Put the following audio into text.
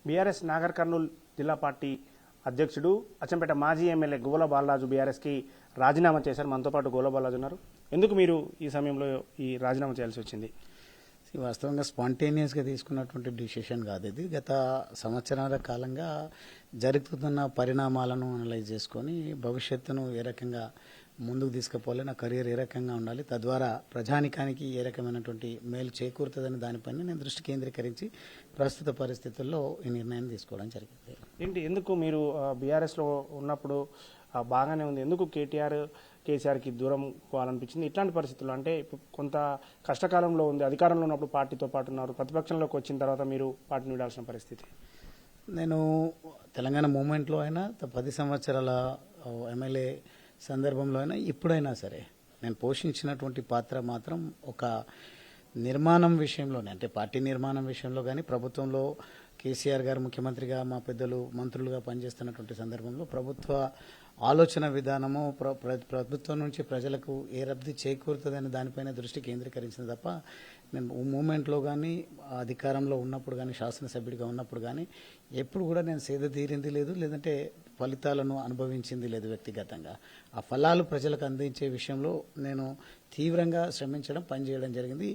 BRS Nagar Kurnool జిల్లా party అధ్యక్షుడు అచ్చంపేట మాజీ ఎమ్మెల్యే గువ్వల బాలరాజు బీఆర్ఎస్కి రాజీనామా చేశారు. మనతో పాటు గువ్వల బాలరాజు ఉన్నారు. ఎందుకు మీరు ఈ సమయంలో ఈ రాజీనామా చేయాల్సి వచ్చింది? వాస్తవంగా స్పాంటేనియస్గా తీసుకున్నటువంటి డిసిషన్ కాదు ఇది. గత సంవత్సరాల కాలంగా జరుగుతున్న పరిణామాలను అనలైజ్ చేసుకొని భవిష్యత్తును ఏ రకంగా ముందుకు తీసుకుపోవాలి, నా కెరీర్ ఏ రకంగా ఉండాలి, తద్వారా ప్రజానికానికి ఏ రకమైనటువంటి మేలు చేకూరుతుందని దానిపైన నేను దృష్టి కేంద్రీకరించి ప్రస్తుత పరిస్థితుల్లో ఈ నిర్ణయం తీసుకోవడం జరిగింది. ఎందుకు మీరు బీఆర్ఎస్లో ఉన్నప్పుడు బాగానే ఉంది, ఎందుకు కేసీఆర్కి దూరం పోవాలనిపించింది? ఇట్లాంటి పరిస్థితుల్లో అంటే ఇప్పుడు కొంత కష్టకాలంలో ఉంది, అధికారంలో ఉన్నప్పుడు పార్టీతో పాటు ఉన్నారు, ప్రతిపక్షంలోకి వచ్చిన తర్వాత మీరు పార్టీని విడాల్సిన పరిస్థితి. నేను తెలంగాణ మూమెంట్లో అయినా 10 సంవత్సరాల ఎమ్మెల్యే సందర్భంలో అయినా ఇప్పుడైనా సరే నేను పోషించినటువంటి పాత్ర మాత్రం ఒక నిర్మాణం విషయంలోనే, అంటే పార్టీ నిర్మాణం విషయంలో కానీ ప్రభుత్వంలో కేసీఆర్ గారు ముఖ్యమంత్రిగా మా పెద్దలు మంత్రులుగా పనిచేస్తున్నటువంటి సందర్భంలో ప్రభుత్వ ఆలోచన విధానము ప్రభుత్వం నుంచి ప్రజలకు ఏ లబ్ధి చేకూరుతుందని దానిపైన దృష్టి కేంద్రీకరించింది తప్ప నేను మూమెంట్లో కానీ అధికారంలో ఉన్నప్పుడు కానీ శాసనసభ్యుడిగా ఉన్నప్పుడు కానీ ఎప్పుడు కూడా నేను సేద తీరింది లేదు, లేదంటే ఫలితాలను అనుభవించింది లేదు. వ్యక్తిగతంగా ఆ ఫలాలు ప్రజలకు అందించే విషయంలో నేను తీవ్రంగా శ్రమించడం, పనిచేయడం జరిగింది.